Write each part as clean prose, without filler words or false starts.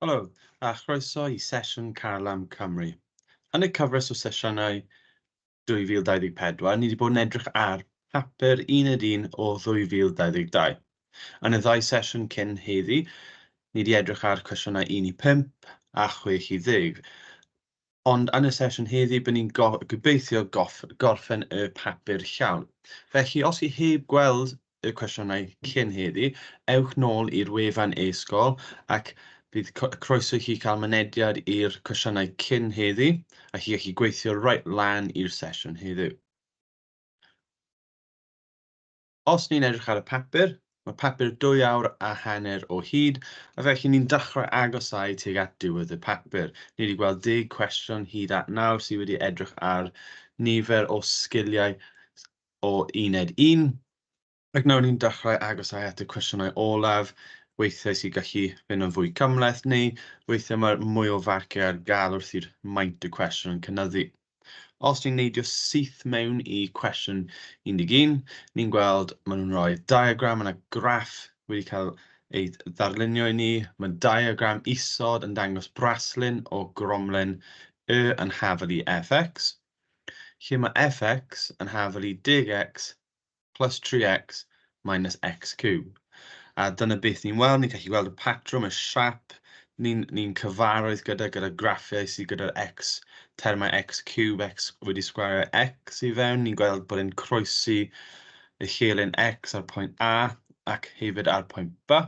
Helo, a chroeso i sesiwn Carlam Cymru. Yn y cyfres o sesiynau 2024, ni wedi bod yn edrych ar papur 1 o 2022. Yn y ddau sesiwn cyn heddi, ni wedi edrych ar cwestiynau 1 i 5 a 6 i 10. Ond yn y sesiwn heddi, bydd ni'n gobeithio gorffen y papur llawn. Felly, os chi heb gweld y cwestiynau cyn heddi, ewch nôl i'r wefan e-sgol ac bydd croeso i chi cael mynediad i'r cwestiynau cyn heddi a chi gallu gweithio reit lan i'r sesiwn heddiw. Os ni'n edrych ar y papur, mae papur 2 awr a hanner o hyd, a felly ni'n dechrau agosau tuag at diwedd y papur. Ni wedi gweld 10 cwestiwn hyd at nawr sydd wedi edrych ar nifer o sgiliau o uned 1. Ac nawr ni'n dechrau agosau at y cwestiynau olaf, weithiau sy'n gallu fynd yn fwy cymhleth, neu weithiau mae mwy o farciau ar gael wrth i'r maint y cwestiwn yn cynyddu. Os ni'n neidio syth mewn i cwestiwn 11, ni'n gweld maen nhw'n rhoi diagram yna graff wedi cael ei ddarlunio i ni. Mae diagram isod yn dangos braslun o gromlin y yn hafel i fx, lle mae fx yn hafel i 10x plus 3x minus x cubed. A dyna beth ni'n weld, ni'n gallu gweld y patrwm, y siap, ni'n cyfarwydd gyda graffiau sydd gyda'r x, termau x cube, x wedi sgwario x i fewn. Ni'n gweld bod e'n croesi y chelyn x ar pwynt A ac hefyd ar pwynt B.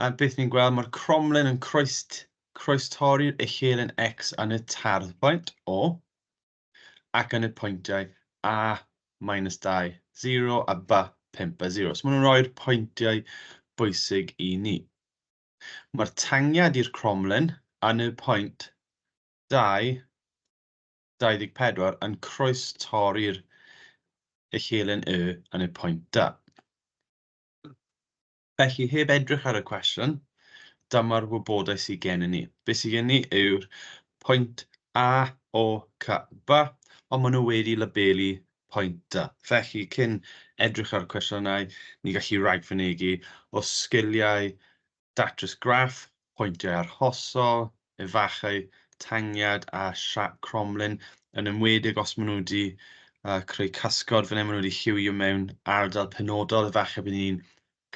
A beth ni'n gweld, mae'r cromlin yn croestorri'r y chelyn x yn y tardd pwynt O ac yn y pwyntiau A minus 2, 0 a B 5 a 0. So maen nhw'n rhoi'r pwyntiau bwysig i ni. Mae'r tangiad i'r cromlin yn y pwynt 2, 24 yn croestorri'r y chelyn y yn y pwynt D. Felly, heb edrych ar y cwestiwn, dyma'r wybodaeth sydd gennym ni. Beth sydd gennym ni yw'r pwynt A, O, C, B, ond maen nhw wedi labelu pwynt D. Felly, cyn edrych ar y cwestiynau, ni gallu ragfynegu o sgiliau datrys graff, pwyntiau arhosol, efallai, tangiad a siap cromlin, yn ymwedig os maen nhw wedi creu casgod fan hyn, maen nhw wedi lliwio mewn ardal penodol, efallai bydd ni'n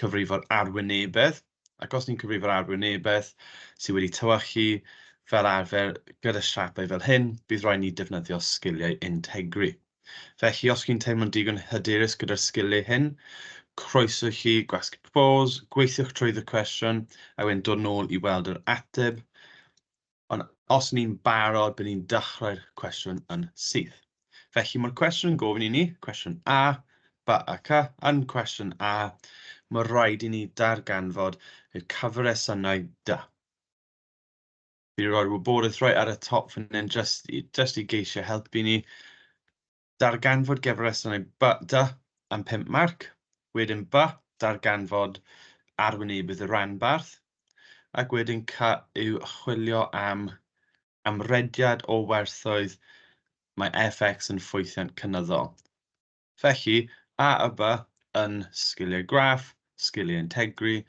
cyfrifo'r arwynebedd, ac os ni'n cyfrifo'r arwynebedd sydd wedi tywallu fel arfer gyda siapau fel hyn, bydd rhaid ni defnyddio sgiliau integri. Felly, os chi'n teimlo'n digon hyderus gyda'r sgiliau hyn, croeso i chi gwasgu propose, gweithiwch trwy'r cwestiwn, a wedyn dod nôl i weld yr ateb. Ond os ni'n barod, bydd ni'n dechrau'r cwestiwn yn syth. Felly mae'r cwestiwn yn gofyn i ni, cwestiwn A, B a C. Yn cwestiwn A, mae rhaid i ni darganfod y cyfresynau D. Fi rhoi'r wybodaeth rhoi ar y top fan hyn, just i geisio helpu ni. Darganfod gyfresynau D am 5 marc. Wedyn B, darganfod arwynebedd y rhanbarth. Ac wedyn C yw chwilio am amrediad o werthoedd mae fx yn ffwythiant cynyddol. Felly, A a B yn sgiliau graff, sgiliau integri,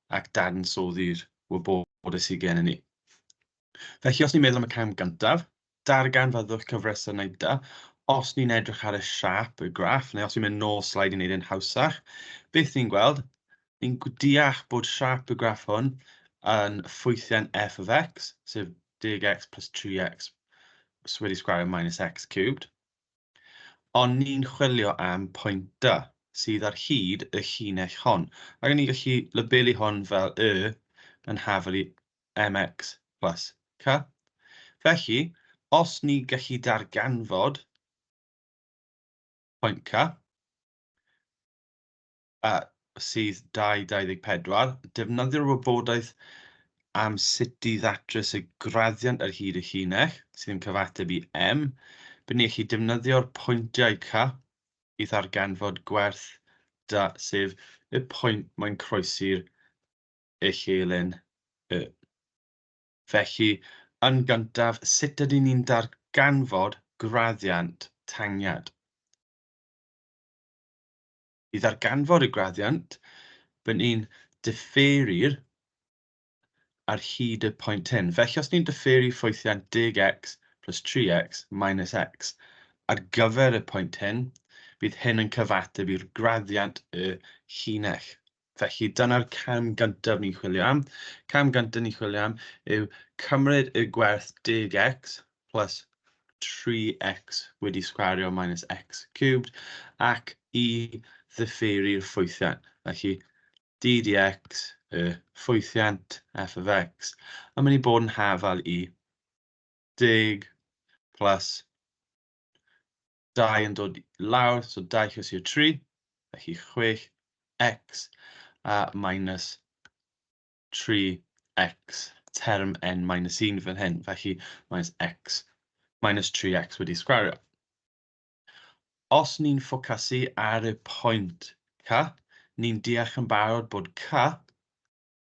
ac dadansoddi'r wybodaeth sydd gennym ni. Felly, os ni'n meddwl am y cam gyntaf, darganfoddwch cyfresynau D. Os ni'n edrych ar y siap, y graff, neu os ni'n mynd nôl slaid i wneud yn hawsach, beth ni'n gweld? Ni'n deall bod siap y graff hwn yn ffwythiant f of x, sef 10x plus 3x wedi sgwario minus x cubed. Ond ni'n chwilio am pwynt D, sydd ar hyd y llinell hon. Ac ni'n gallu labelu hon fel yn hafel i mx plus c. Felly, os ni gallu darganfod pwynt c, sydd 2.24, defnyddio'r wybodaeth am sut i ddatrys y graddiant ar hyd y llinell, sydd yn cyfateb i m, bydd ni gallu defnyddio'r pwyntiau c i ddarganfod gwerth D, sef y pwynt mae'n croesi'r y chelyn y. Felly, yn gyntaf, sut ydyn ni'n darganfod graddiant tangiad? I ddarganfod y graddiant, bydd ni'n diffeiri'r ar hyd y pwynt hyn. Felly, os ni'n differu ffwythiant 10x plus 3x minus x ar gyfer y pwynt hyn, bydd hyn yn cyfateb i'r graddiant y llinell. Felly, dyna'r cam gyntaf ni'n chwilio am. Cam gyntaf ni'n chwilio am yw cymryd y gwerth 10x plus 3x wedi sgwario minus x cubed ac i ddifferu'r ffwythiant. Felly, d dx, y ffwythiant f of x, a mynd i bod yn hafal i 10 plus 2 yn dod lawr, so 2 chos i'r 3, felly 6x a minus 3x, term n minus 1 fan hyn, felly minus x, minus 3x wedi sgwario. Os ni'n ffocysu ar y pwynt c, ni'n deall yn barod bod c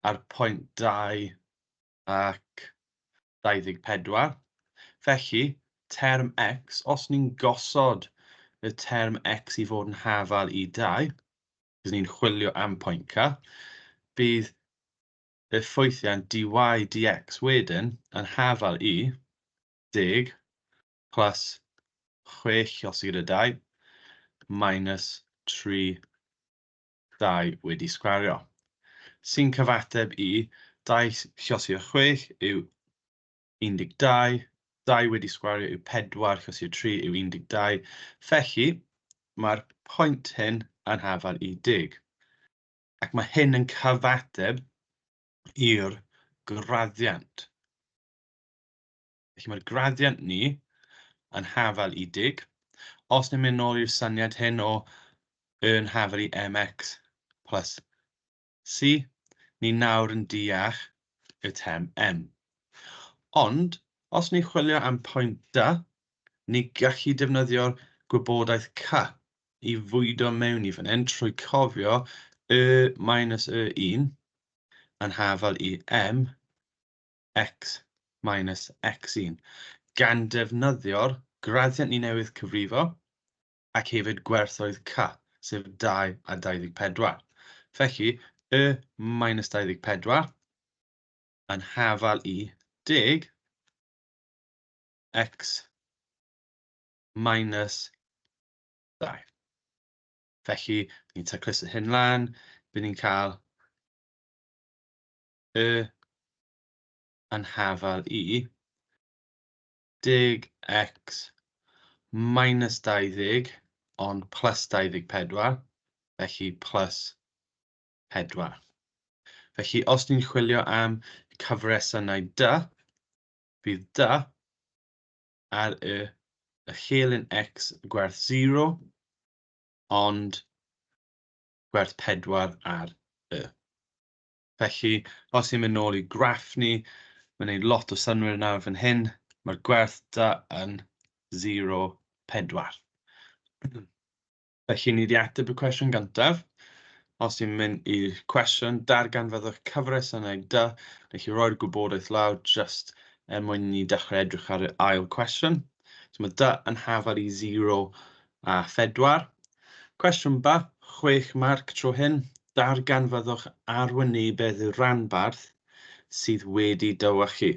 ar pwynt 2 ac 24. Felly, term x, os ni'n gosod y term x i fod yn hafal i 2, cos ni'n chwilio am pwynt c, bydd y ffwythiant dy dx wedyn yn hafal i 10 plus 6 os gyda 2 minus 3 2 wedi sgwario. Sy'n cyfateb i 2 llosgi'r 6 yw 12, 2 wedi sgwario yw 4 llosgi'r 3 yw 12. Felly, mae'r pwynt hyn yn hafal i 10. Ac mae hyn yn cyfateb i'r graddiant. Felly mae'r graddiant ni yn hafal i 10. Os ni'n mynd nôl i'r syniad hyn o yn hafal i mx plus c, ni nawr yn deall y term m. Ond, os ni'n chwilio am pwynt dy, ni gallu defnyddio'r gwybodaeth c i fwydo mewn i fan hyn trwy cofio y minus y1 yn hafal i m x minus x1 gan defnyddio'r graddiant ni newydd cyfrifo ac hefyd gwerthoedd c, sef 2 a 24. Felly, y minus 24 yn hafal i 10 x minus 2. Felly, ni'n taclus y hyn lan, bydd ni'n cael y yn hafal i 10x minus 20 ond plus 24, felly plus 4. Felly, os ni'n chwilio am cyfresynau dy, bydd dy ar y chelyn x gwerth 0, ond gwerth 4 ar y. Felly, os ni'n mynd nôl i graff ni, mae'n gwneud lot o synwyr nawr fan hyn, mae'r gwerth dy yn 0, 4. Felly, ni wedi ateb y cwestiwn gyntaf. Os ni'n mynd i'r cwestiwn, darganfyddwch cyfresynau dy, felly roi'r gwybodaeth lawr jyst mwyn ni dechrau edrych ar y ail cwestiwn. So mae dy yn hafal i 0 a 4. Cwestiwn b, 6 marc tro hyn. Darganfyddwch arwynebedd y rhanbarth sydd wedi dywychu.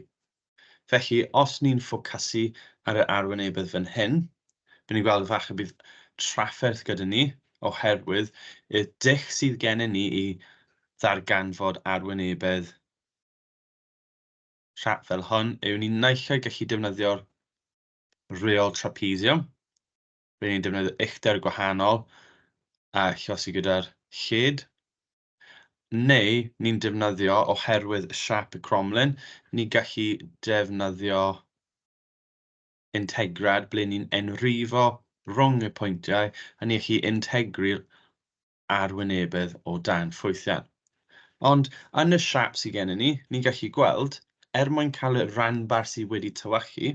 Felly, os ni'n ffocysu ar y arwynebedd fan hyn, bydd ni'n gweld falle bydd trafferth gyda ni, oherwydd y dull sydd gennym ni i ddarganfod arwynebedd fel hwn yw ni'n naill ai gallu defnyddio'r reol trapesiwm, bydd ni'n defnyddio uchder gwahanol a llosi gyda'r lled, neu ni'n defnyddio, oherwydd siap y cromlin, ni'n gallu defnyddio integrad ble ni'n enrifo rhwng y pwyntiau a ni'n gallu integru'r arwynebedd o dan ffwythiant. Ond yn y siap sydd gennym ni, ni'n gallu gweld, mwyn cael y rhanbarth sydd wedi tywychu,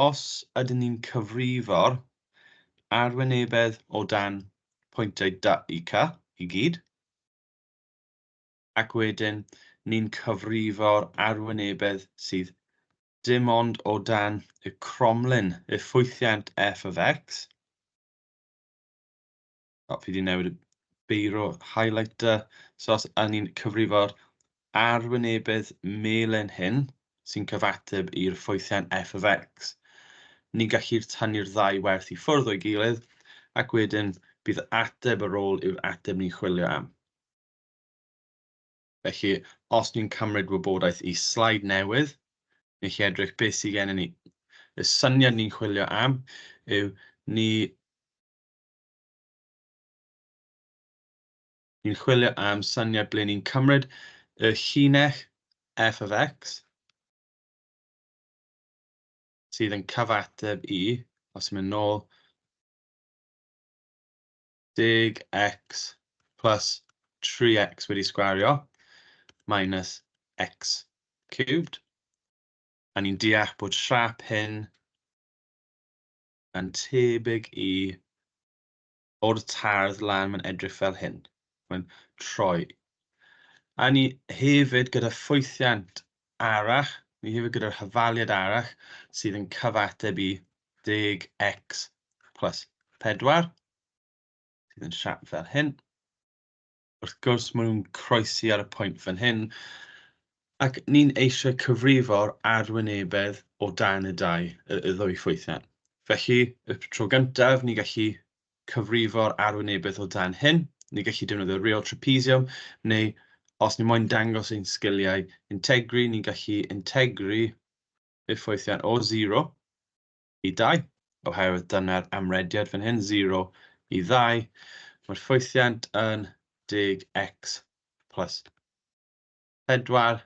os ydyn ni'n cyfrifo'r arwynebedd o dan pwyntiau dy i c i gyd, ac wedyn ni'n cyfrifo'r arwynebedd sydd dim ond o dan y cromlin, y ffwythiant f of x. Fi wedi newid y beiro highlighter. So os ni'n cyfrifo'r arwynebedd melyn hyn sy'n cyfateb i'r ffwythiant f of x. Ni'n gallu'r tannu'r ddau werth i ffwrdd o'i gilydd, ac wedyn bydd ateb ar ôl yw'r ateb ni'n chwilio am. Felly, os ni'n cymryd wybodaeth i slaid newydd, ni'n gallu edrych beth sydd gennym ni. Y syniad ni'n chwilio am yw ni'n chwilio am syniad ble ni'n cymryd y llinell f of x sydd yn cyfateb i, os yw'n mynd nôl, 10x plus 3x wedi sgwario minus x cubed. A ni'n deall bod siap hyn yn tebyg i o'r tardd lan mae'n edrych fel hyn. Mae'n troi. A ni hefyd gyda ffwythiant arall, ni hefyd gyda'r hyfaliad arall sydd yn cyfateb i 10x plus 4 sydd yn siap fel hyn. Wrth gwrs, maen nhw'n croesi ar y pwynt fan hyn, ac ni'n eisiau cyfrifo'r arwynebedd o dan y ddwy ffwythiant. Felly, y tro gyntaf, ni'n gallu cyfrifo'r arwynebedd o dan hyn. Ni'n gallu defnyddio real trapezium, neu os ni moyn dangos ein sgiliau integri, ni'n gallu integri y ffwythiant o 0 i 2, oherwydd dyna'r amrediad fan hyn, 0 i 2. Mae'r ffwythiant yn 10x plus 4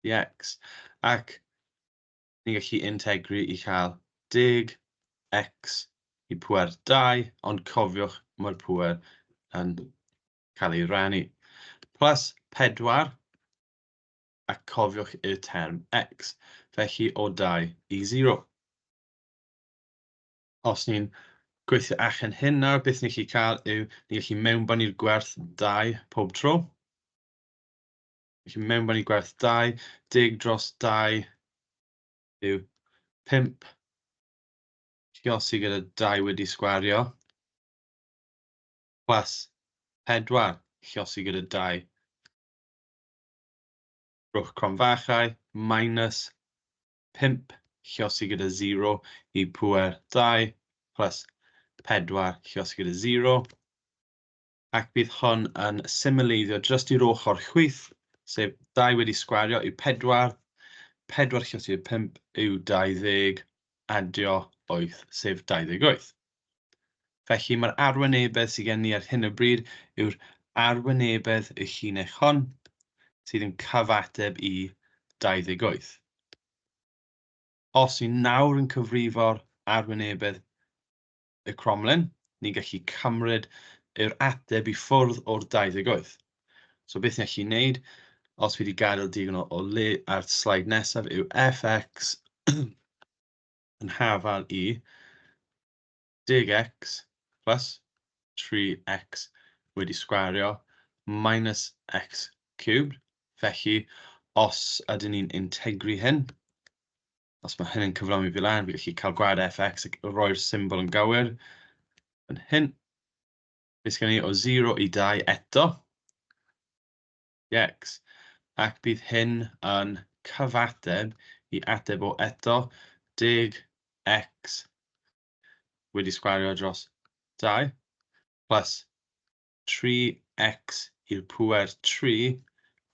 dx, ac ni'n gallu integri i chael 10x i pŵer 2, ond cofiwch mae'r pŵer yn cael ei rannu. Plus 4, ac cofiwch y term x, felly o 2 i 0. Os ni'n gweithio allan hyn nawr, beth ni'n gallu cael yw, ni'n gallu mewnbynnu'r gwerth 2 pob tro. Felly mewnbynnu gwerth 2, 10 dros 2 yw 5, lluosi gyda 2 wedi sgwario, plus 4, lluosi gyda 2 rhwch cronfachau, minus 5, lluosi gyda 0 i pŵer 2, plus 4, lluosi gyda 0. Ac bydd hwn yn symleiddio jyst i'r ochr chwith, sef 2 wedi sgwario yw 4, 4 lluosi gyda 5 yw 20, adio 8, sef 28. Felly mae'r arwynebedd sydd gen ni ar hyn o bryd yw'r arwynebedd y llinell hon, sydd yn cyfateb i 28. Os ni'n nawr yn cyfrifo'r arwynebedd y cromlin, ni'n gallu cymryd yr ateb i ffwrdd o'r 28. So beth ni'n gallu gwneud, os wedi gadael digon o le ar slaid nesaf, yw fx yn hafal i 10x plus 3x wedi sgwario minus x cubed. Felly, os ydyn ni'n integri hyn, os mae hyn yn cyflawni fi lan, fi gallu cael gwad fx ac roi'r symbol yn gywir. Yn hyn, beth gen i o 0 i 2 eto, x, ac bydd hyn yn cyfateb i ateb o eto 10x wedi sgwario dros 2, plus 3x i'r pŵer 3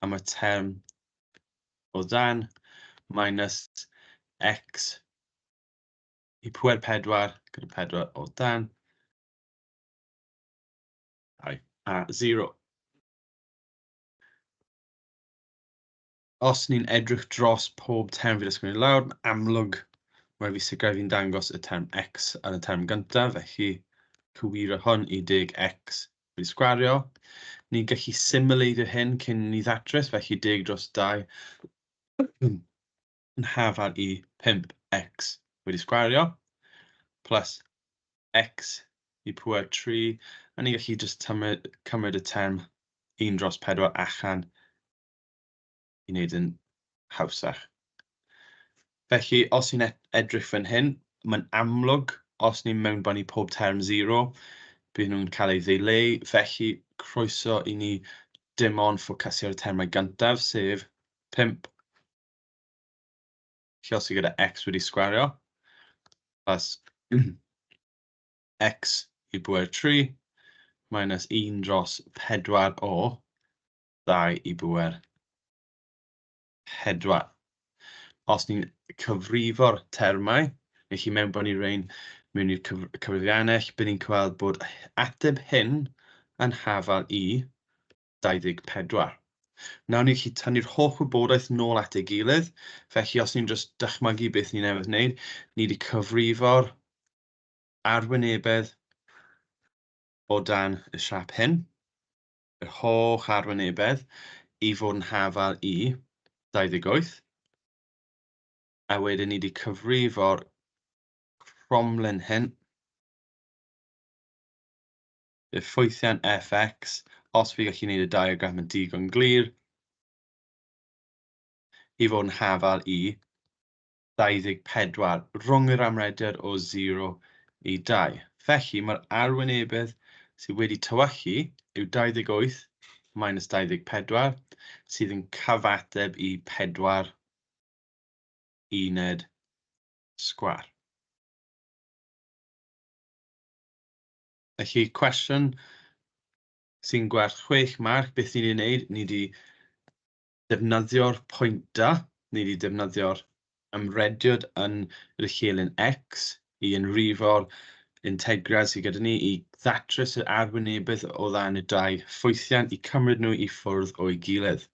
am y term o dan, minus x i pŵer 4 gyda 4 o dan, a 0. Os ni'n edrych dros pob term fi'n ysgrifennu lawr, amlwg mae fi sicrhau fi'n dangos y term x yn y term gyntaf, felly cywiro hwn i 10x wedi sgwario. Ni'n gallu symleidio hyn cyn ni ddatrys, felly 10 dros 2 yn hafal i 5x wedi sgwario, plus x i pŵer 3, a ni'n gallu just cymryd y term 1 dros 4 allan i wneud yn hawsach. Felly, os ni'n edrych fan hyn, mae'n amlwg os ni'n mewnbynnu pob term 0, bydd nhw'n cael ei ddileu, felly croeso i ni dim ond ffocysu ar y termau gyntaf, sef 5 lluosog gyda x wedi sgwario, plus x i bwyr 3, minus 1 dros 4 o 2 i bwyr 4. Os ni'n cyfrifo'r termau, neu chi mewn bod ni rein mewn i'r cyfrifiannau, bydd ni'n gweld bod ateb hyn yn hafal i 24. Nawr ni chi tynnu'r holl wybodaeth nôl at ei gilydd, felly os ni'n just dychmygu beth ni newydd wneud, ni wedi cyfrifo'r arwynebedd o dan y siap hyn, yr holl arwynebedd, i fod yn hafal i 28, a wedyn ni wedi cyfrifo'r cromlin hyn, y ffwythiant fx, os fi gallu gwneud y diagram yn digon glir, i fod yn hafal i 24 rhwng yr amrediad o 0 i 2. Felly mae'r arwynebedd sydd wedi tywallu yw 28 minus 24 sydd yn cyfateb i 4 uned sgwar. Felly cwestiwn sy'n gwerth 6 marc, beth ni wedi wneud? Ni wedi defnyddio'r pwyntau, ni wedi defnyddio'r ymrediad yn y lleolyn x i ynrifo'r integrad sydd gyda ni i ddatrys yr arwynebedd o ddan y dau ffwythiant i cymryd nhw i ffwrdd o'i gilydd.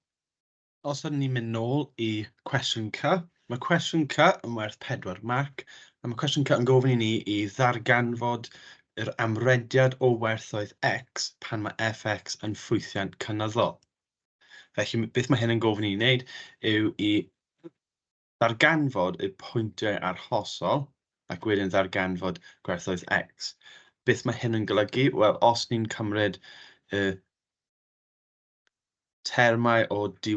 Os ydym ni'n mynd nôl i cwestiwn C, mae cwestiwn C yn werth 4 marc, a mae cwestiwn C yn gofyn i ni i ddarganfod yr amrediad o werthoedd x pan mae fx yn ffwythiant cynyddol. Felly, beth mae hyn yn gofyn i ni wneud yw i ddarganfod y pwyntiau arhosol ac wedyn ddarganfod gwerthoedd x. Beth mae hyn yn golygu? Wel, os ni'n cymryd y termau o dy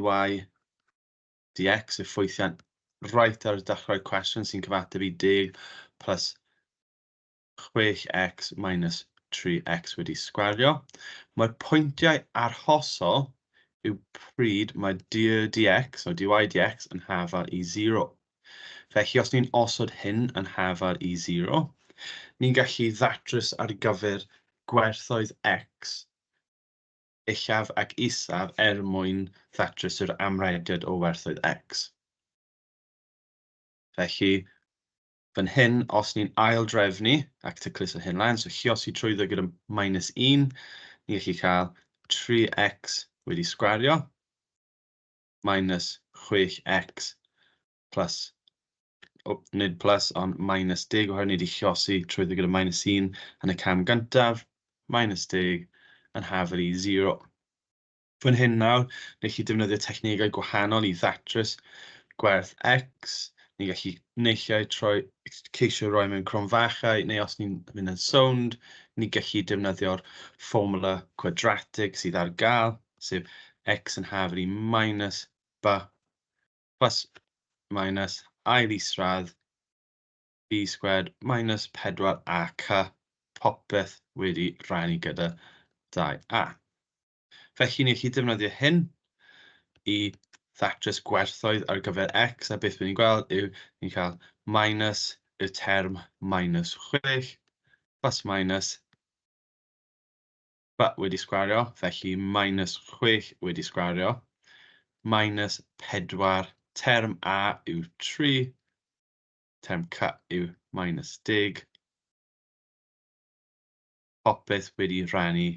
dx, y ffwythiant right ar y dechrau'r cwestiwn sy'n cyfateb i 10 plus 6x minus 3x wedi sgwario. Mae'r pwyntiau arhosol yw pryd mae dx o dy dx yn hafal i 0. Felly, os ni'n osod hyn yn hafal i 0, ni'n gallu ddatrys ar gyfer gwerthoedd x uchaf ac isaf mwyn ddatrys yr amrediad o werthoedd x. Felly, fan hyn, os ni'n aildrefnu, ac tacluso hyn lan, so lluosi trwyddo gyda minus 1, ni'n gallu cael 3x wedi sgwario, minus 6x plus, nid plus, ond minus 10, oherwydd ni wedi lluosi trwyddo gyda minus 1 yn y cam gyntaf, minus 10 yn hafal i 0. Fan hyn nawr, ni'n gallu defnyddio technegau gwahanol i ddatrys gwerth x. Ni'n gallu ceisio roi mewn cronfachau, neu os ni'n mynd yn sownd, ni'n gallu defnyddio'r fformula quadratig sydd ar gael, sef x yn hafal i minus b plus minus ail isradd b sgwerd minus 4ac, popeth wedi rhannu gyda 2a. Felly ni'n gallu defnyddio hyn i ddatrys gwerthoedd ar gyfer x, a beth ni'n gweld yw ni'n cael minus y term minus 6, plus minus b wedi sgwario, felly minus 6 wedi sgwario, minus 4, term a yw 3, term c yw minus 10, popeth wedi rhannu,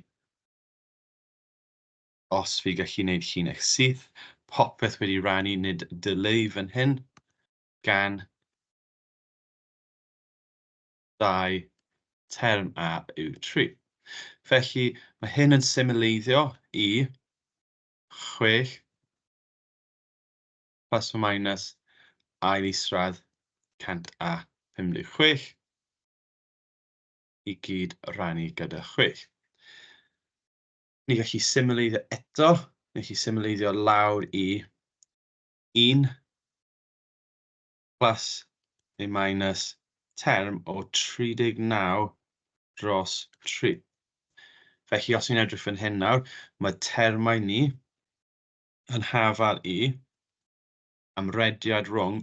os fi gallu gwneud llinell syth, popeth wedi rhannu nid dylai fan hyn, gan 2 term a yw 3. Felly, mae hyn yn symleiddio i 6 plus o minus ail isradd 156 i gyd rhannu gyda 6. Ni gallu symleiddio eto, ni gallu symleiddio lawr i 1 plus neu minus term o 39 dros 3. Felly, os ni'n edrych fan hyn nawr, mae termau ni yn hafal i amrediad rhwng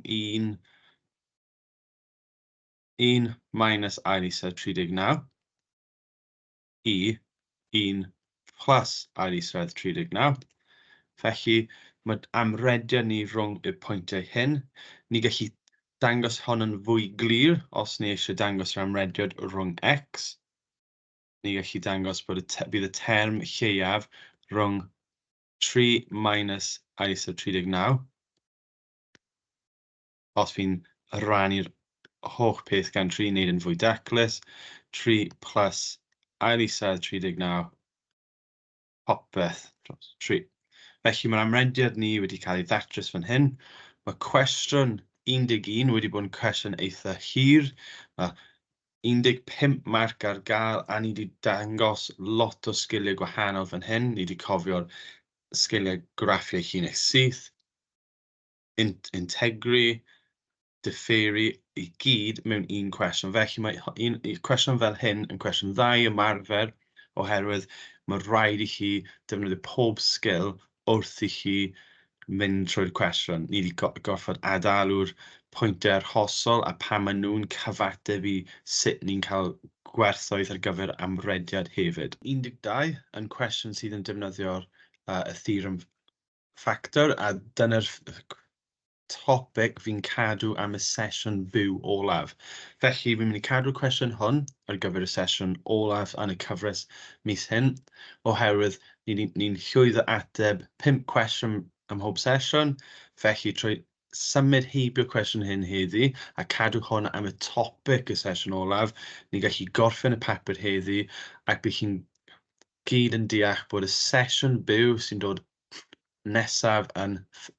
1 minus ail ised 39 i 1 plus ail ised 39. Felly, mae amrediad ni rhwng y pwyntiau hyn. Ni gallu dangos hon yn fwy glir os ni eisiau dangos yr amrediad rhwng x. Ni gallu dangos bod bydd y term lleiaf rhwng 3 minus ail ised 39. Os fi'n rannu'r holl peth gan 3, wneud yn fwy daclus, 3 plus ail ised 39, popeth dros 3. Felly mae'r amrediad ni wedi cael ei ddatrys fan hyn. Mae cwestiwn 11 wedi bod yn cwestiwn eitha hir. Mae 15 marc ar gael, a ni wedi dangos lot o sgiliau gwahanol fan hyn. Ni wedi cofio'r sgiliau graffiau llinell syth, integri, diffeiri i gyd mewn un cwestiwn. Felly mae cwestiwn fel hyn yn cwestiwn dda i ymarfer, oherwydd mae rhaid i chi defnyddio pob sgil wrth i chi mynd trwy'r cwestiwn. Ni wedi gorfod adalw'r pwyntiau arhosol a pa maen nhw'n cyfateb i sut ni'n cael gwerthoedd ar gyfer amrediad hefyd. 12 yn cwestiwn sydd yn defnyddio'r y theorem ffactor, a dyna'r topic fi'n cadw am y sesiwn byw olaf. Felly, fi'n mynd i cadw'r cwestiwn hwn ar gyfer y sesiwn olaf yn y cyfres mis hyn, oherwydd ni'n llwyddo ateb 5 cwestiwn ym mhob sesiwn. Felly, trwy symud heibio'r cwestiwn hyn heddi a cadw hwn am y topic y sesiwn olaf, ni'n gallu gorffen y papur heddi ac bydd chi'n gyd yn deall bod y sesiwn byw sy'n dod nesaf yn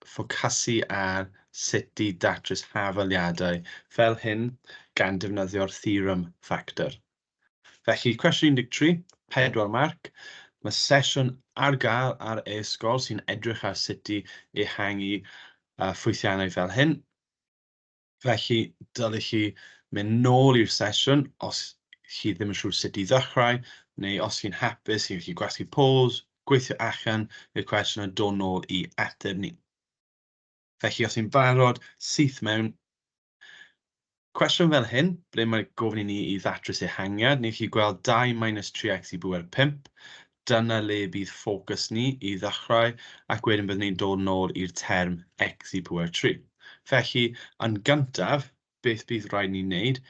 ffocysu ar sut i datrys hafaliadau fel hyn gan defnyddio'r theorem ffactor. Felly, cwestiwn 13, 4 marc. Mae sesiwn ar gael ar e-sgol sy'n edrych ar sut i ehangu ffwythiannau fel hyn. Felly, dylech chi mynd nôl i'r sesiwn os chi ddim yn siŵr sut i ddechrau, neu os chi'n hapus, chi'n gallu gwasgu pause, gweithio allan i'r cwestiwn a dod nôl i ateb ni. Felly, os chi'n barod, syth mewn. Cwestiwn fel hyn, ble mae gofyn i ni i ddatrys ehangiad, ni'n gallu gweld 2 minus 3x i bwyr 5. Dyna le bydd ffocws ni i ddechrau, ac wedyn byddwn ni'n dod nôl i'r term x i bwyr 3. Felly, yn gyntaf, beth bydd rhaid ni'n wneud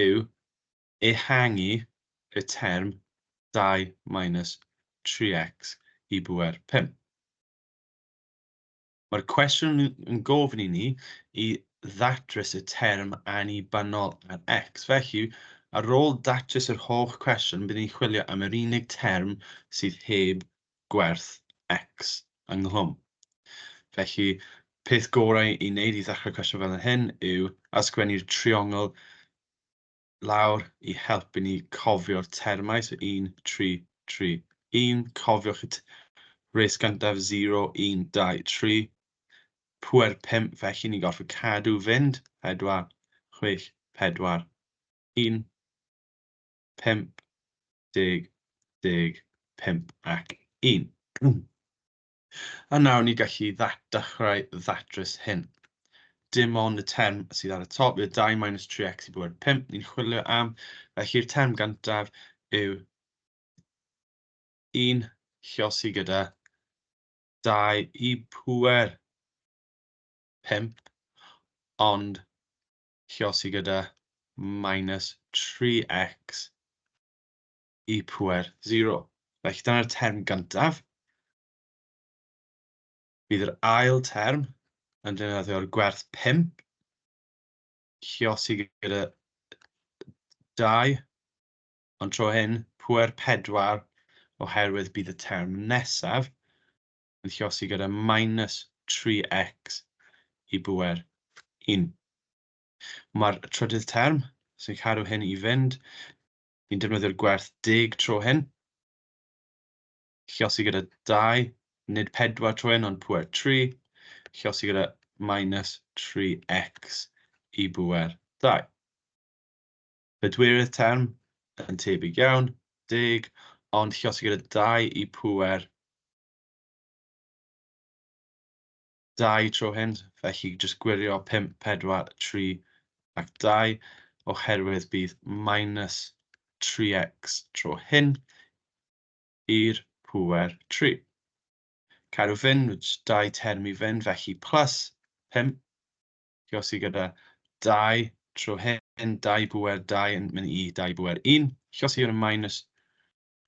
yw ehangu y term 2 minus 3x i bwyr 5. Mae'r cwestiwn yn gofyn i ni i ddatrys y term annibynnol ar x. Felly, ar ôl datrys yr holl cwestiwn, byddwn ni'n chwilio am yr unig term sydd heb gwerth x ynghlwm. Felly, peth gorau i wneud i ddechrau cwestiwn fel hyn yw ysgrifennu'r triongl lawr i helpu ni cofio'r termau. So 1, 3, 3, 1. Cofiwch y res gyntaf 0, 1, 2, 3. Pwer 5, felly ni gorfod cadw fynd. 4, 6, 4, 1, 5, 10, 10, 5 ac 1. A nawr ni gallu dechrau ddatrys hyn. Dim ond y term sydd ar y top, y 2 minus 3x i bwyr 5, ni'n chwilio am. Felly'r term gyntaf yw 1 lluosi gyda 2 i pwer 5, ond lluosi gyda minus 3x i pwer 0. Felly dyna'r term gyntaf. Bydd yr ail term yn defnyddio'r gwerth 5, lluosi gyda 2, ond tro hyn pwer 4, oherwydd bydd y term nesaf yn lluosi gyda minus 3x i bwer 1. Mae'r trydydd term, sy'n cadw hyn i fynd, ni'n defnyddio'r gwerth 10 tro hyn. Lluosi gyda 2, nid 4 tro hyn, ond pwer 3. Lluosi gyda minus 3x i bwer 2. Bedwirydd term yn tebyg iawn, 10, ond lluosog gyda 2 i pŵer 2 tro hyn, felly jyst gwirio 5, 4, 3 ac 2, oherwydd bydd minus 3x tro hyn i'r pŵer 3. Cadw fynd, 2 term i fynd, felly plus 5, lluosog gyda 2 tro hyn, 2 pŵer 2 yn mynd i 2 pŵer 1, lluosog gyda minus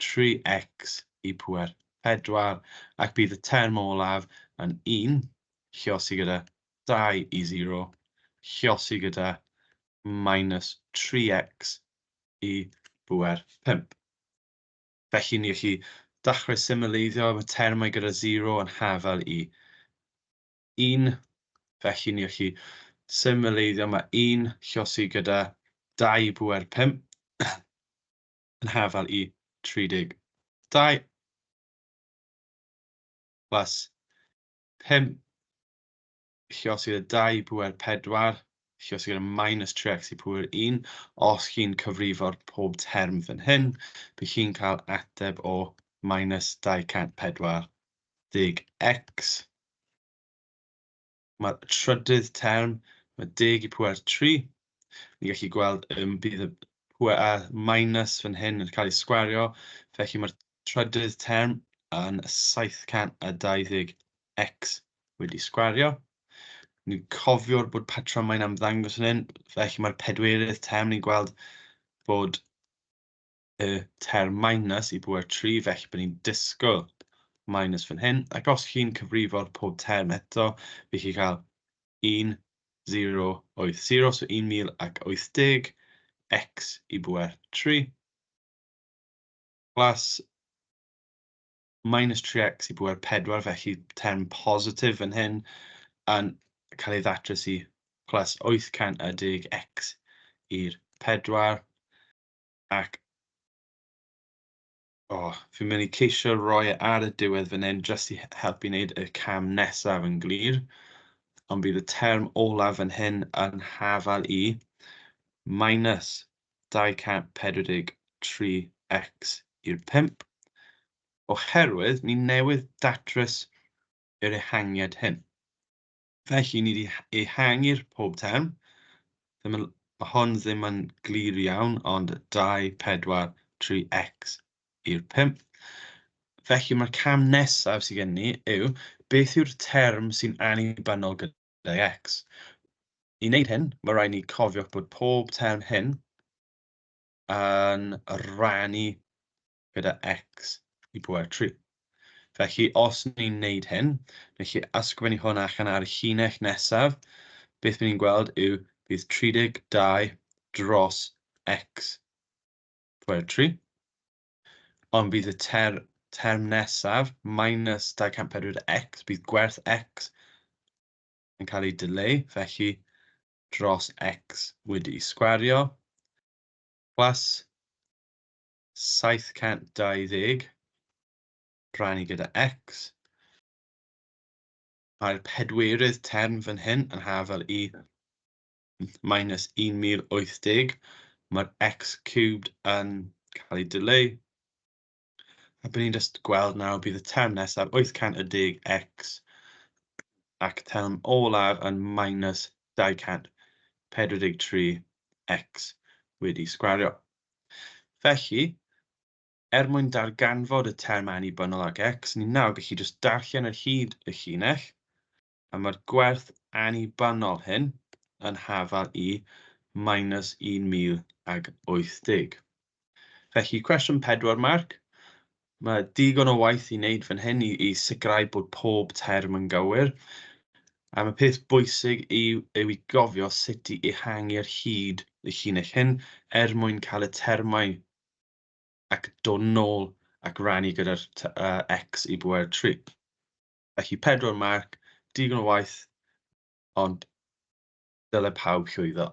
3x i pŵer 4, ac bydd y term olaf yn 1, lluosog gyda 2 i 0, lluosog gyda minus 3x i pŵer 5. Felly ni gallu dechrau symleiddio y termau gyda 0 yn hafel i 1. Felly ni gallu symleiddio mae 1 lluosog gyda 2 pŵer 5 yn hafel i 32 plus 5 lluosog gyda 2 pŵer 4 lluosog gyda minus 3x i pŵer 1. Os chi'n cyfrifo'r pob term fan hyn, bydd chi'n cael ateb o minus 240x. Mae'r trydydd term, mae 10 i pŵer 3. Ni'n gallu gweld bydd y pŵer minus fan hyn yn cael ei sgwario. Felly mae'r trydydd term yn 720x wedi sgwario. Ni'n cofio'r bod patrymau'n ymddangos yn hyn, felly mae'r pedwerydd term ni'n gweld bod y term minus i pŵer 3, felly bod ni'n disgwyl minus fan hyn, ac os chi'n cyfrifo'r pob term eto, bydd chi'n cael 1080, so 1080 x i pŵer 3, plus minus 3x i pŵer 4, felly term positif fan hyn, yn cael ei ddatrys i plus 810x i'r 4, ac fi'n mynd i ceisio roi ar y diwedd fan hyn jyst i helpu wneud y cam nesaf yn glir, ond bydd y term olaf fan hyn yn hafel i minus 243x i'r 5, oherwydd ni newydd datrys yr ehangiad hyn. Felly ni wedi ehangu'r pob term. Mae hon ddim yn glir iawn, ond 2, 4, 3x i'r 5. Felly mae'r cam nesaf sydd gen ni yw, beth yw'r term sy'n annibynnol gyda x? I wneud hyn, mae rhaid ni cofio bod pob term hyn yn rhannu gyda x i pŵer 3. Felly, os ni'n wneud hyn, felly ysgrifennu hwn allan ar y llinell nesaf, beth bydd ni'n gweld yw bydd 32 dros x pŵer 3. Ond bydd y term nesaf, minus 240x, bydd gwerth x yn cael ei dileu, felly dros x wedi sgwario, plus 720 rhannu gyda x. Mae'r pedwerydd term fan hyn yn hafel i minus 1080. Mae'r x cubed yn cael ei dileu. A bydd ni'n just gweld nawr bydd y term nesaf 810x ac term olaf yn minus 243x wedi sgwario. Felly, mwyn darganfod y term annibynnol ag x, ni nawr gallu just darllen ar hyd y llinell, a mae'r gwerth annibynnol hyn yn hafel i minus 1080. Felly, cwestiwn 4 marc. Mae digon o waith i wneud fan hyn i sicrhau bod pob term yn gywir. A mae peth bwysig yw i gofio sut i ehangu ar hyd y llinell hyn mwyn cael y termau ac dod nôl ac rannu gyda'r x i pŵer 3. Felly 4 marc, digon o waith, ond dyle pawb llwyddo.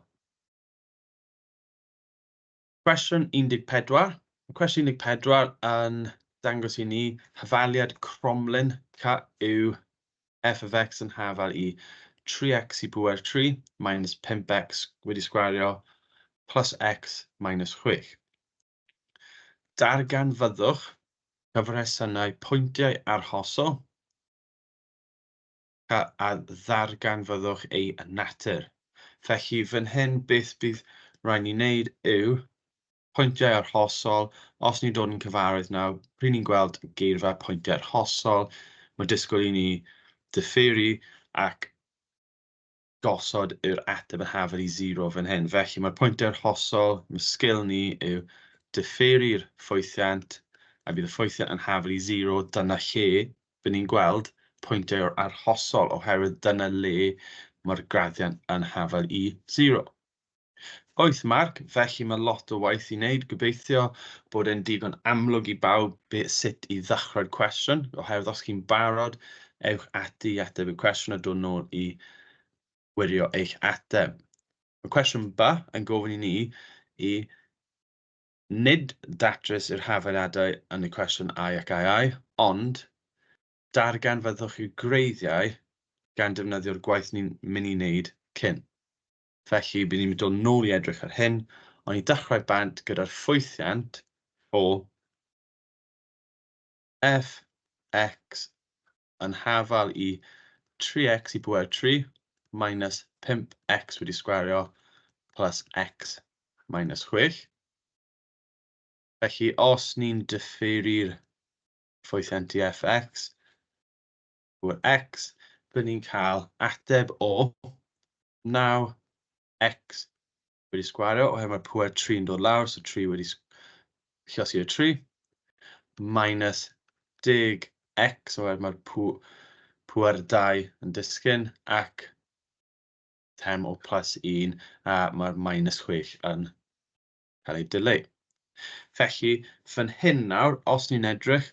Cwestiwn 14. Cwestiwn 14 yn dangos i ni hafaliad cromlin yw f of x yn hafel i 3x i pŵer 3 minus 5x wedi sgwario plus x minus 6. Darganfyddwch cyfresynau pwyntiau arhosol a ddarganfyddwch eu natur. Felly fan hyn beth bydd rhaid ni wneud yw pwyntiau arhosol. Os ni'n dod yn cyfarwydd nawr, pryd ni'n gweld geirfa pwyntiau arhosol, mae disgwyl i ni diffeiri ac gosod yw'r ateb yn hafel i 0 fan hyn. Felly mae'r pwyntiau arhosol, mae sgil ni yw diffeiri'r ffwythiant, a bydd y ffwythiant yn hafel i 0. Dyna lle bydd ni'n gweld pwyntiau arhosol, oherwydd dyna le mae'r graddiant yn hafel i 0. 8 marc, felly mae lot o waith i wneud. Gobeithio bod e'n digon amlwg i bawb sut i ddechrau'r cwestiwn, oherwydd os chi'n barod, ewch ati i ateb y cwestiwn a dod nôl i wirio eich ateb. Y cwestiwn B yn gofyn i ni i nid datrys yw'r hafaliadau yn y cwestiwn ai ac ai, ond darganfyddwch i'w greiddiau gan defnyddio'r gwaith ni'n mynd i wneud cyn. Felly, bydd ni'n dod nôl i edrych ar hyn, ond i dechrau bant gyda'r ffwythiant o f(x) yn hafal i 3x i bwer 3 minus 5x wedi sgwario plus x minus 6. Felly, os ni'n diffeiri'r ffwythiant i f(x) bwer x, bydd ni'n cael ateb o 9x wedi sgwario, oherwydd mae'r pŵer 3 yn dod lawr, so 3 wedi lluosi y 3, minus 10x, oherwydd mae'r pŵer 2 yn disgyn, ac term o plus 1, a mae'r minus 6 yn cael ei dileu. Felly, fan hyn nawr, os ni'n edrych,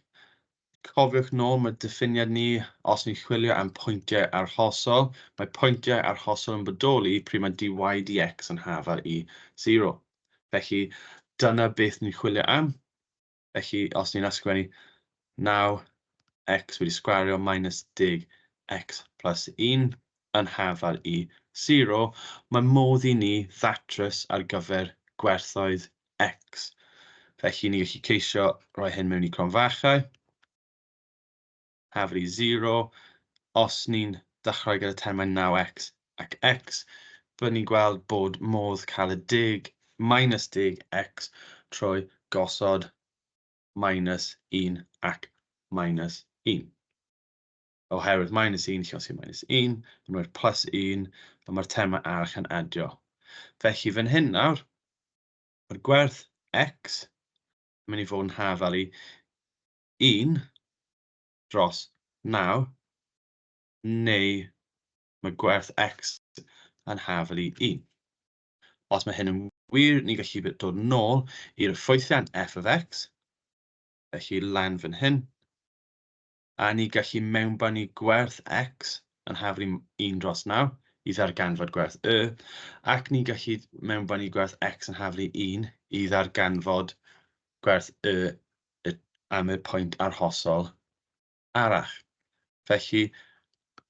cofiwch nôl mae diffiniad ni, os ni'n chwilio am pwyntiau arhosol, mae pwyntiau arhosol yn bodoli pryd mae dy dx yn hafal i 0. Felly, dyna beth ni'n chwilio am. Felly, os ni'n ysgrifennu 9x wedi sgwario minus 10x plus 1 yn hafal i 0, mae modd i ni ddatrys ar gyfer gwerthoedd x. Felly, ni gallu ceisio rhoi hyn mewn i cronfachau. Hafal i 0. Os ni'n dechrau gyda termau 9x ac x, bydd ni'n gweld bod modd cael y minus 10x trwy gosod minus 1 ac minus 1. Oherwydd minus 1 lluosi minus 1, yn rhoi'r plus 1, a mae'r termau arall yn adio. Felly fan hyn nawr, mae'r gwerth x yn mynd i fod yn hafal i 1 dros 9, neu mae gwerth x yn hafal i 1. Os mae hyn yn wir, ni gallu dod nôl i'r ffwythiant f of x, felly lan fan hyn, a ni gallu mewnbynnu gwerth x yn hafal i 1 dros 9 i ddarganfod gwerth y, ac ni gallu mewnbynnu gwerth x yn hafal i 1 i ddarganfod gwerth y am y pwynt arhosol arall. Felly,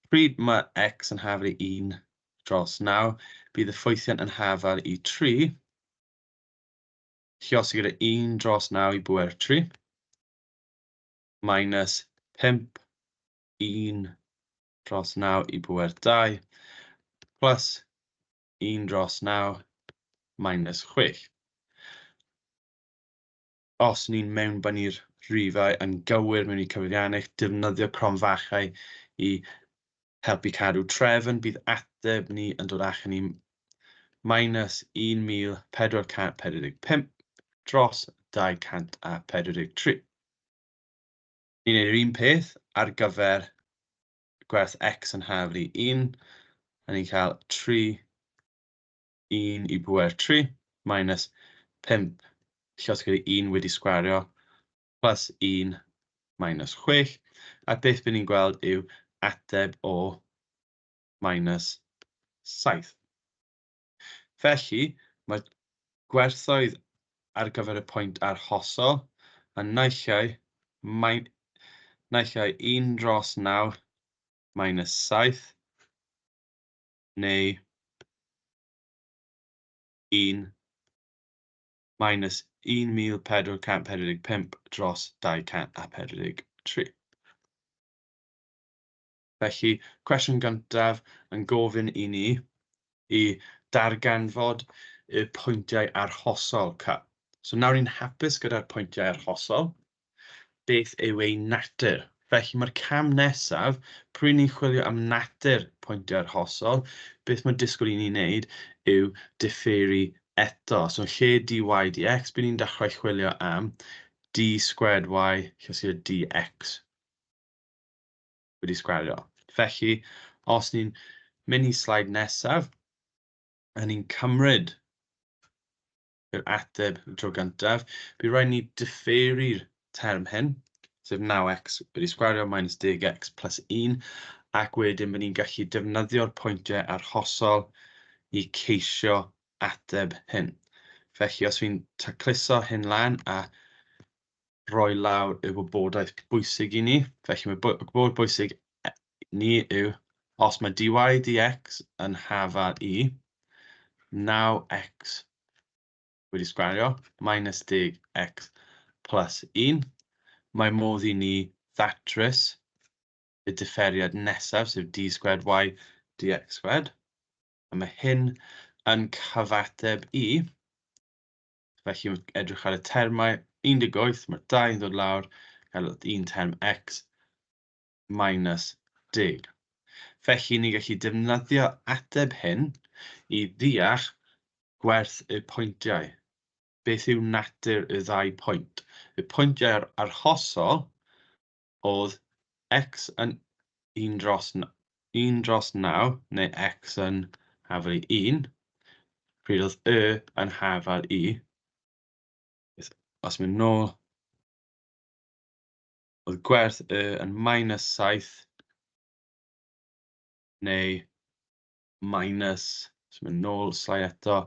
pryd mae x yn hafal i 1 dros 9, bydd y ffwythiant yn hafal i 3, lluosi gyda 1 dros 9 i bwer 3, minus 5, 1 dros 9 i bwer 2, plus 1 dros 9, minus 6. Os ni'n mewnbynnu'r rhifau yn gywir mewn i cyfeiriannau, defnyddio cronfachau i helpu cadw trefn, bydd ateb ni yn dod allan ni minus 1445 dros 243. Ni'n gwneud yr un peth ar gyfer gwerth x yn hafal i 1, a ni'n cael 3, 1 i bwer 3, minus 5, lluosi gyda 1 wedi sgwario, plus 1, minus 6, a beth bydd ni'n gweld yw ateb o minus 7. Felly, mae gwerthoedd ar gyfer y pwynt arhosol yn naill ai 1 dros 9 minus 7, neu 1 minus 1445 dros 243. Felly, cwestiwn gyntaf yn gofyn i ni i darganfod y pwyntiau arhosol C. So nawr ni'n hapus gyda'r pwyntiau arhosol. Beth yw ei natur? Felly mae'r cam nesaf, pryd ni'n chwilio am natur pwyntiau arhosol, beth mae'n disgwyl i ni wneud yw diffeiri eto. So yn lle dy dx, bydd ni'n dechrau chwilio am d squared y, lle sydd dx wedi sgwario. Felly, os ni'n mynd i slaid nesaf, a ni'n cymryd yr ateb tro gyntaf, bydd rhaid ni diffeiri'r term hyn, sef 9x wedi sgwario minus 10x plus 1, ac wedyn bydd ni'n gallu defnyddio'r pwyntiau arhosol i ceisio ateb hyn. Felly, os fi'n tacluso hyn lan a roi lawr y wybodaeth bwysig i ni, felly mae gwybod bwysig ni yw, os mae dy dx yn hafal i 9x wedi sgwario minus 10x plus 1, mae modd i ni ddatrys y differiad nesaf, sef d squared y dx squared. A mae hyn yn cyfateb i, felly edrych ar y termau 18, mae'r 2 yn dod lawr, cael un term x minus 10. Felly, ni'n gallu defnyddio ateb hyn i ddeall gwerth y pwyntiau. Beth yw natur y ddau pwynt? Y pwyntiau arhosol oedd x yn 1 dros 9, neu x yn hafal i 1, pryd oedd y yn hafal i. Os mynd nôl, oedd gwerth y yn minus 7, neu minus, os mynd nôl, slide eto,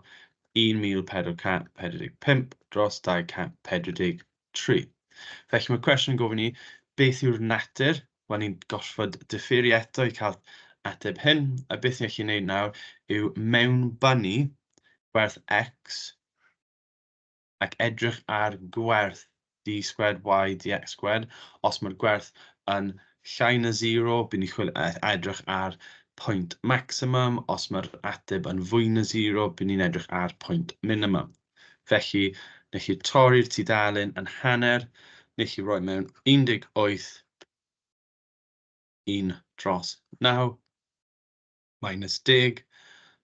1445 dros 243. Felly mae cwestiwn yn gofyn ni, beth yw'r natur? Wel, ni'n gorfod diffeiri eto i cael ateb hyn, a beth ni'n gallu gwneud nawr yw mewnbynnu gwerth x ac edrych ar gwerth d squared y dx squared. Os mae'r gwerth yn llai na 0, bydd ni'n edrych ar pwynt maximum. Os mae'r ateb yn fwy na 0, bydd ni'n edrych ar pwynt minimum. Felly, nech chi torri'r tudalen yn hanner, nech chi roi mewn 18 1 dros 9 minus 10.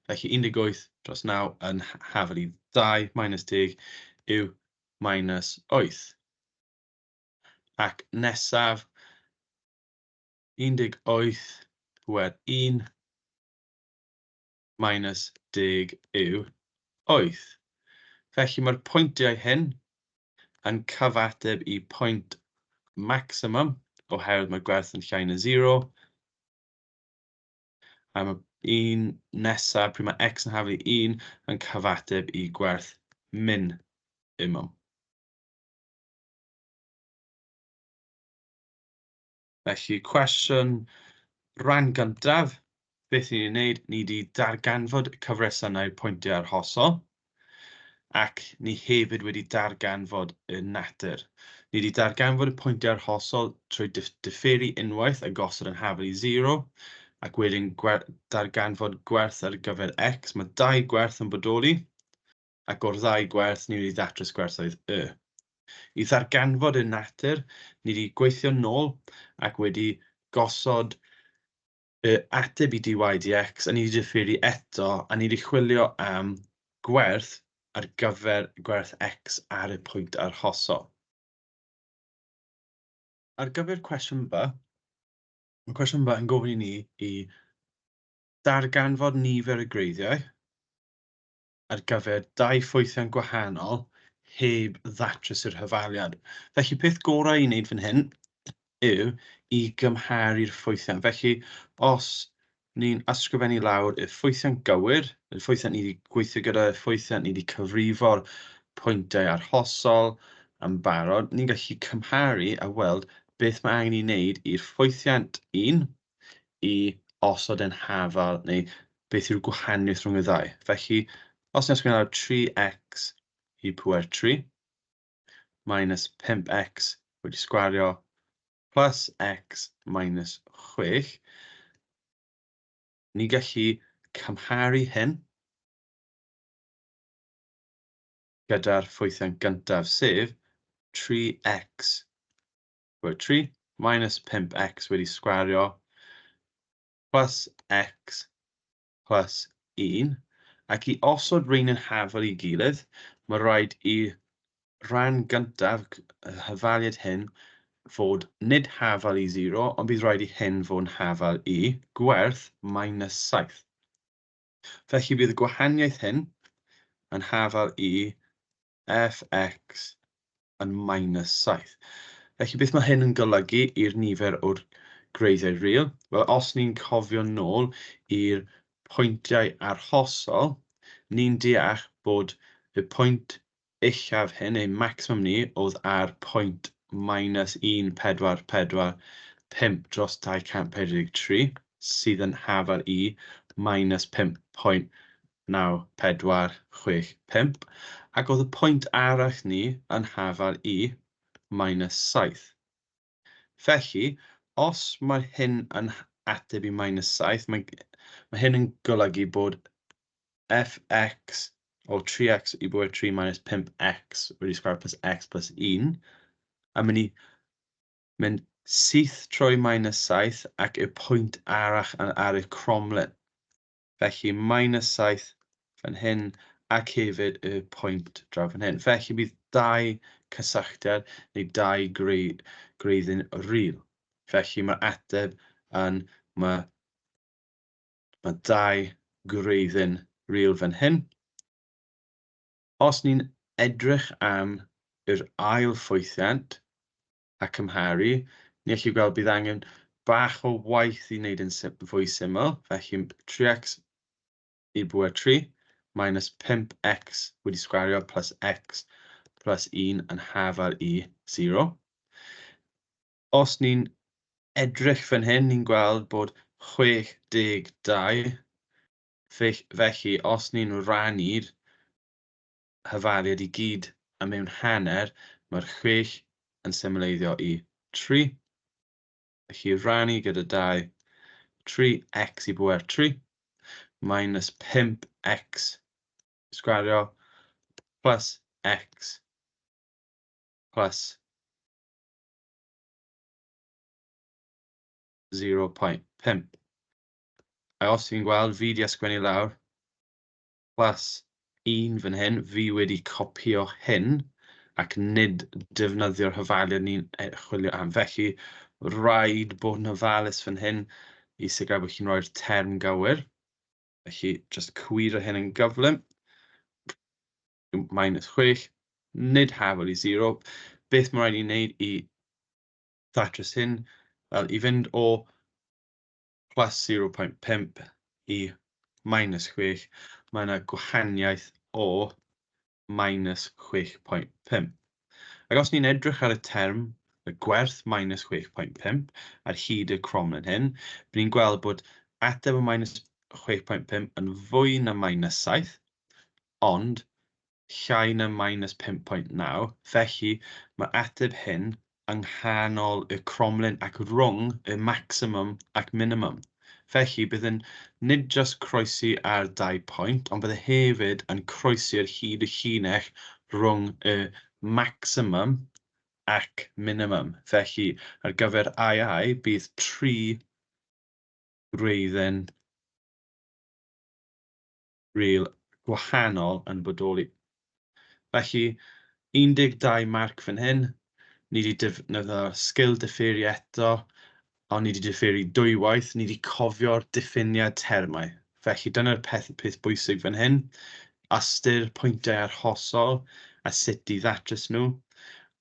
Felly 18 dros 9 yn hafal i 2 minus 10 yw minus 8. Ac nesaf, 18 pwer 1 minus 10 yw 8. Felly mae'r pwyntiau hyn yn cyfateb i pwynt maximum, oherwydd mae gwerth yn llai na 0. A mae un nesaf, pryd mae x yn hafal i 1, yn cyfateb i gwerth minimum. Felly, cwestiwn rhan gyntaf, beth ni'n gwneud? Ni wedi darganfod cyfresynau'r pwyntiau arhosol, ac ni hefyd wedi darganfod y natur. Ni wedi darganfod y pwyntiau arhosol trwy diffeiri unwaith a gosod yn hafal i 0, ac wedyn darganfod gwerth ar gyfer x. Mae 2 gwerth yn bodoli, ac o'r 2 gwerth ni wedi ddatrys gwerthoedd y. I ddarganfod y natur, ni wedi gweithio nôl ac wedi gosod y ateb i dy dx, a ni wedi diffeiri eto, a ni wedi chwilio am gwerth ar gyfer gwerth x ar y pwynt arhosol. Ar gyfer cwestiwn B, mae cwestiwn B yn gofyn i ni i darganfod nifer y greiddiau ar gyfer 2 ffwythiant gwahanol heb ddatrys yr hyfaliad. Felly, peth gorau i wneud fan hyn yw i gymharu'r ffwythiant. Felly, os ni'n ysgrifennu lawr y ffwythiant gywir, y ffwythiant ni wedi gweithio gyda, y ffwythiant ni wedi cyfrifo'r pwyntiau arhosol yn barod, ni'n gallu cymharu a weld beth mae angen i wneud i'r ffwythiant 1 i osod yn hafal, neu beth yw'r gwahaniaeth rhwng y ddau. Felly, os ni'n ysgrifennu lawr 3x i pŵer 3 minus 5x wedi sgwario plus x minus 6. Ni gallu cymharu hyn gyda'r ffwythiant gyntaf, sef 3x pŵer 3 minus 5x wedi sgwario plus x plus 1. Ac i osod rhain yn hafal i gilydd, mae rhaid i rhan gyntaf, y hyfaliad hyn, fod nid hafal i 0, ond bydd rhaid i hyn fod yn hafal i gwerth minus 7. Felly bydd y gwahaniaeth hyn yn hafal i fx yn minus 7. Felly beth mae hyn yn golygu i'r nifer o'r greiddiau real? Wel, os ni'n cofio nôl i'r pwyntiau arhosol, ni'n deall bod y pwynt uchaf hyn, neu maximum ni, oedd ar pwynt minus 1,445 dros 243, sydd yn hafal i minus 5.9465, ac oedd y pwynt arall ni yn hafal i minus 7. Felly, os mae hyn yn ateb i minus 7, mae hyn yn golygu bod fx o 3x i bwyr 3 minus 5x wedi sgwar plus x plus 1, a mynd i mynd syth trwy minus 7 ac y pwynt arall ar y cromlin. Felly minus 7 fan hyn ac hefyd y pwynt draw fan hyn. Felly bydd dau cysylltiad neu dau greiddyn real. Felly mae'r ateb yn mae dau greiddyn real fan hyn. Os ni'n edrych am yr ail ffwythiant a cymharu, ni allai gweld bydd angen bach o waith i wneud yn fwy syml. Felly 3x i bwyr 3 minus 5x wedi sgwario plus x plus 1 yn hafal i 0. Os ni'n edrych fan hyn, ni'n gweld bod 62. Felly, os ni'n rannu'r hyfaliad i gyd a mewn hanner, mae'r 6 yn symleiddio i 3. Felly rannu gyda 2, 3x i bwyr 3 minus 5x sgwario plus x plus 0.5. A os fi'n gweld fi di ysgrifennu lawr plus 1 fan hyn, fi wedi copio hyn ac nid defnyddio'r hyfaliad ni'n chwilio am. Felly, rhaid bod yn ofalus fan hyn i sicrhau bod chi'n rhoi'r term gywir. Felly, just cwyro hyn yn gyflym. Minus 6, nid hafal i 0. Beth mae rhaid i wneud i ddatrys hyn? Wel, i fynd o plus 0.5 i minus 6, mae yna gwahaniaeth o minus 6.5. Ac os ni'n edrych ar y term, y gwerth minus 6.5 ar hyd y cromlin hyn, bydd ni'n gweld bod ateb o minus 6.5 yn fwy na minus 7, ond llai na minus 5.9. Felly, mae ateb hyn yng nghanol y cromlin ac rhwng y maximum ac minimum. Felly, bydd yn nid jyst croesi ar 2 pwynt, ond bydd hefyd yn croesi'r hyd y llinell rhwng y maximum ac minimum. Felly, ar gyfer II, bydd 3 greiddyn real gwahanol yn bodoli. Felly, 12 marc fan hyn, ni wedi defnyddio sgil diffeiri eto, ond ni wedi diffeiri dwywaith, ni wedi cofio'r diffiniad termau. Felly, dyna'r peth bwysig fan hyn. Ystyr pwyntiau arhosol a sut i ddatrys nhw.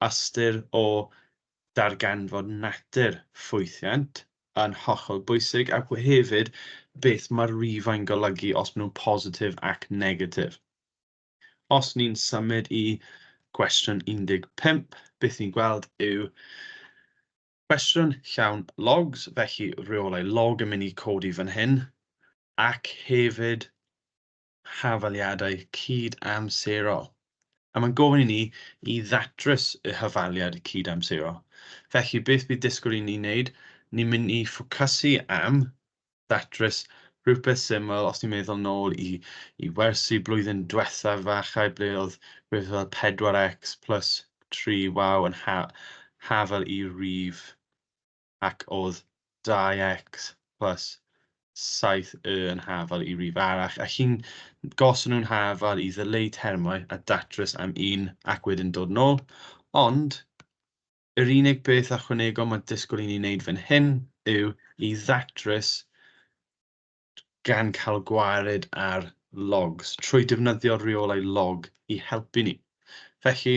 Ystyr o darganfod natur ffwythiant yn hollol bwysig, ac hefyd beth mae'r rifau'n golygu os maen nhw'n positif ac negatif. Os ni'n symud i cwestiwn 15, beth ni'n gweld yw cwestiwn llawn logs, felly reolau log yn mynd i codi fan hyn, ac hefyd hafaliadau cyd-amserol. A mae'n gofyn i ni i ddatrys y hafaliad cyd-amsero. Felly, beth bydd disgwyl i ni wneud? Ni'n mynd i ffocysu am ddatrys rhywbeth syml, os ni'n meddwl nôl i wersi blwyddyn diwethaf fachau, ble oedd rhywbeth fel 4x plus 3y yn hafel i rif, ac oedd 2x plus 7y yn hafel i rif arall. A chi'n gosod nhw'n hafel i ddyleu termau a datrys am un ac wedyn dod nôl. Ond, yr unig beth ychwanegol mae disgwyl i ni wneud fan hyn yw i ddatrys gan cael gwared ar logs, trwy defnyddio reolau log i helpu ni. Felly,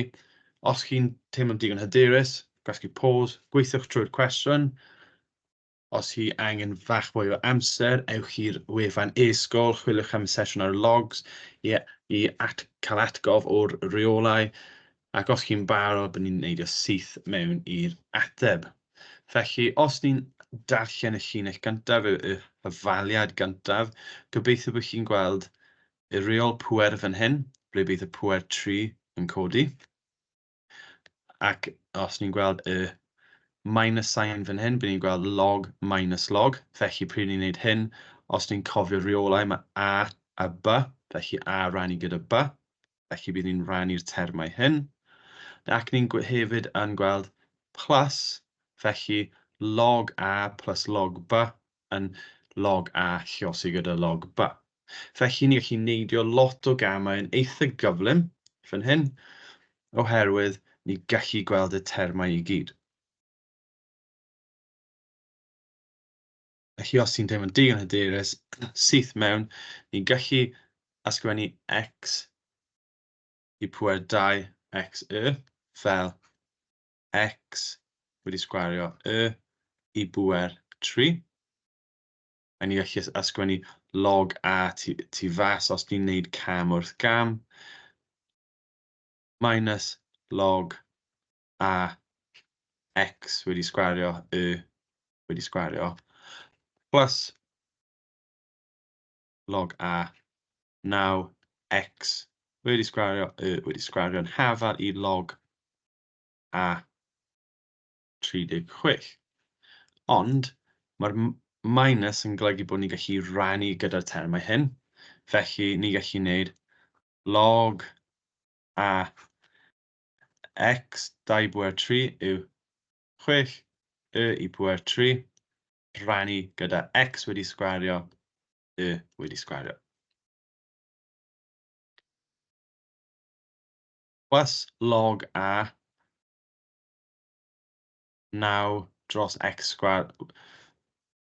os chi'n teimlo'n digon hyderus, gwasgu pause, gweithiwch trwy'r cwestiwn. Os chi angen fach fwy o amser, ewch i'r wefan e-sgol, chwiliwch am y sesiwn ar logs i cael atgof o'r reolau, ac os chi'n barod, bydd ni'n neidio syth mewn i'r ateb. Felly, os ni'n darllen y llinell gyntaf, y hyfaliad gyntaf, gobeithio bod chi'n gweld y reol pŵer fan hyn, ble bydd y pŵer 3 yn codi. Ac os ni'n gweld y minus sign fan hyn, bydd ni'n gweld log minus log. Felly, pryd ni'n gwneud hyn, os ni'n cofio reolau, mae a b, felly a rannu gyda b. Felly, bydd ni'n rannu'r termau hyn. Ac ni'n hefyd yn gweld plus, felly log a plus log b yn log a lluosi gyda log b. Felly, ni'n gallu neidio lot o gamau yn eitha gyflym fan hyn, oherwydd ni'n gallu gweld y termau i gyd. Felly, os ti'n teimlo'n digon hyderus, syth mewn, ni'n gallu ysgrifennu x i pŵer 2xe fel x wedi sgwario i bŵer 3. A ni'n gallu ysgrifennu log a tu fas os ni'n gwneud cam wrth gam, minus log a x wedi sgwario wedi sgwario, plus log a 9x wedi sgwario yn hafal i log a 36. Ond mae'r minus yn golygu bod ni'n gallu rannu gyda'r termau hyn. Felly, ni'n gallu gwneud log a x 2 bŵer 3 yw 6 i bŵer 3 rannu gyda x wedi sgwario wedi sgwario. Plus log a 9 dros x sgwar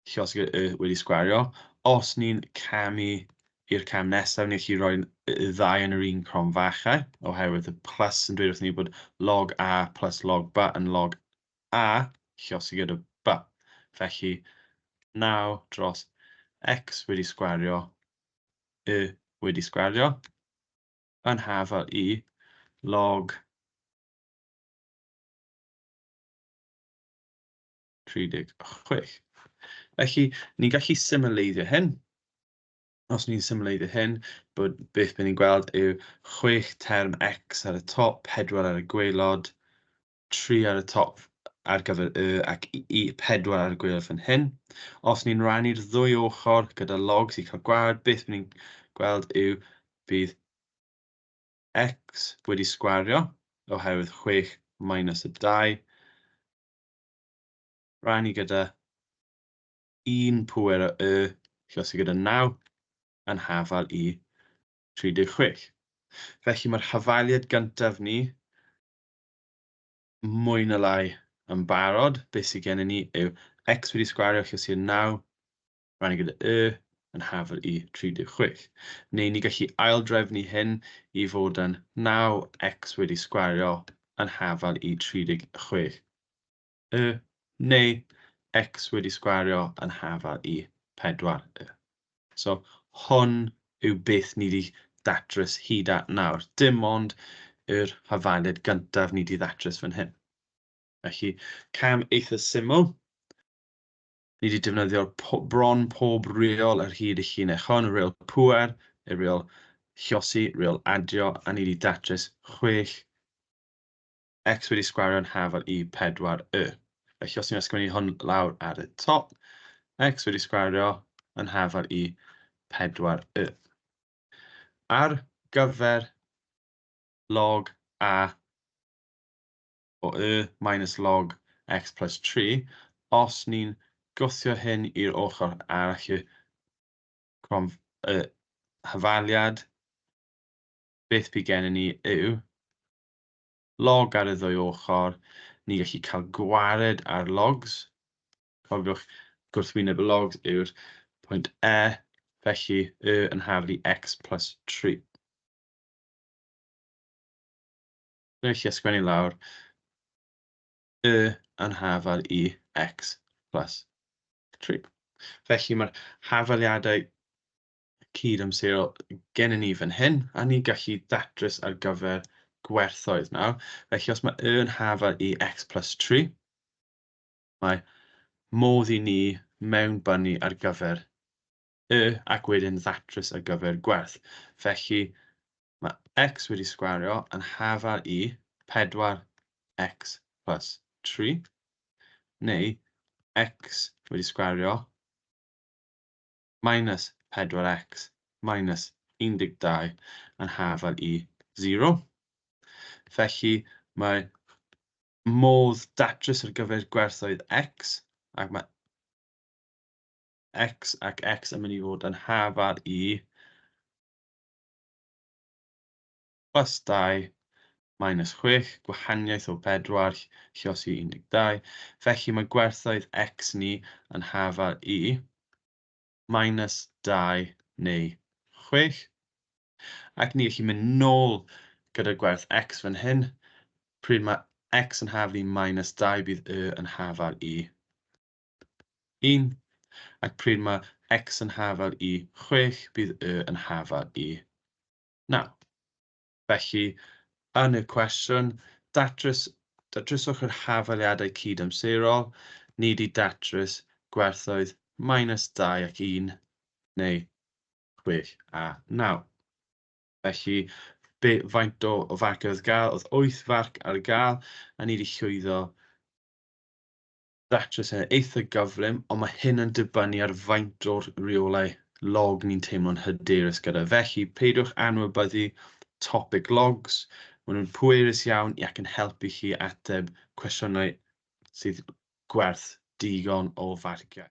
lluosi gyda wedi sgwario. Os ni'n camu i'r cam nesaf, ni'n gallu rhoi y ddau yn yr un cronfachau, oherwydd y plus yn dweud wrth ni bod log a plus log b yn log a lluosi gyda b. Felly, 9 dros x wedi sgwario wedi sgwario yn hafal i log 36. Felly, ni'n gallu symleiddio hyn. Os ni'n symleiddio hyn, beth bydd ni'n gweld yw 6 term x ar y top, 4 ar y gwaelod, 3 ar y top ar gyfer ac 4 ar y gwaelod fan hyn. Os ni'n rannu'r ddwy ochr gyda logs i cael gwared, beth ni'n gweld yw bydd x wedi sgwario, oherwydd 6 minus y 2, rannu gyda 1 pŵer o lluosi gyda 9 yn hafal i 36. Felly mae'r hafaliad gyntaf ni mwy na lai yn barod. Beth sydd gennym ni yw x wedi sgwario lluosi 9 rannu gyda yn hafal i 36. Neu ni gallu aildrefnu hyn i fod yn 9x wedi sgwario yn hafal i 36. Neu x wedi sgwario yn hafal i 4. So, hwn yw beth ni wedi datrys hyd at nawr. Dim ond yr hafaliad gyntaf ni wedi datrys fan hyn. Felly, cam eitha syml. Ni wedi defnyddio bron pob reol ar hyd y llinell hon, y reol pŵer, y reol lluosi, reol adio, a ni wedi datrys 6 x wedi sgwario yn hafal i 4y. Felly os ni'n ysgrifennu hwn lawr ar y top, x wedi sgwario yn hafal i 4y. Ar gyfer log a o y minus log x plus 3, os ni'n gwthio hyn i'r ochr arall y hafaliad, beth bydd gennym ni yw log ar y ddwy ochr, ni gallu cael gwared ar logs. Cofiwch, gwrthwyneb y logs yw'r pwynt e, felly y yn hafal i x plus 3. Dwi'n gallu ysgrifennu lawr y yn hafal i x plus 3. Felly mae'r hafaliadau cydamserol gennym ni fan hyn, a ni'n gallu datrys ar gyfer gwerthoedd nawr. Felly os mae y yn hafal i x plus 3, mae modd i ni mewnbynnu ar gyfer y ac wedyn ddatrys ar gyfer gwerth. Felly mae x wedi sgwario yn hafal i 4x plus 3, neu x wedi sgwario minus 4x minus 12 yn hafal i 0. Felly mae modd datrys ar gyfer gwerthoedd x, ac mae x ac x yn mynd i fod yn hafal i plus 2 minus 6, gwahaniaeth o 4, lluosi 12. Felly mae gwerthoedd x ni yn hafal i minus 2 neu 6. Ac ni gallu mynd nôl gyda gwerth x fan hyn. Pryd mae x yn hafal i minus 2, bydd y yn hafal i 1. Ac pryd mae x yn hafal i 6, bydd y yn hafal i 9. Felly, yn y cwestiwn, datryswch yr hafaliadau cydamserol. Ni wedi datrys gwerthoedd minus 2 ac 1, neu 6 a 9. Felly, faint o farc oedd gael? Oedd 8 farc ar gael, a ni wedi llwyddo datrys yn eitha gyflym, ond mae hyn yn dibynnu ar faint o'r reolau log ni'n teimlo'n hyderus gyda. Felly, peidiwch anwybyddu topic logs. Maen nhw'n pwerus iawn ac yn helpu chi ateb cwestiynau sydd gwerth digon o farciau.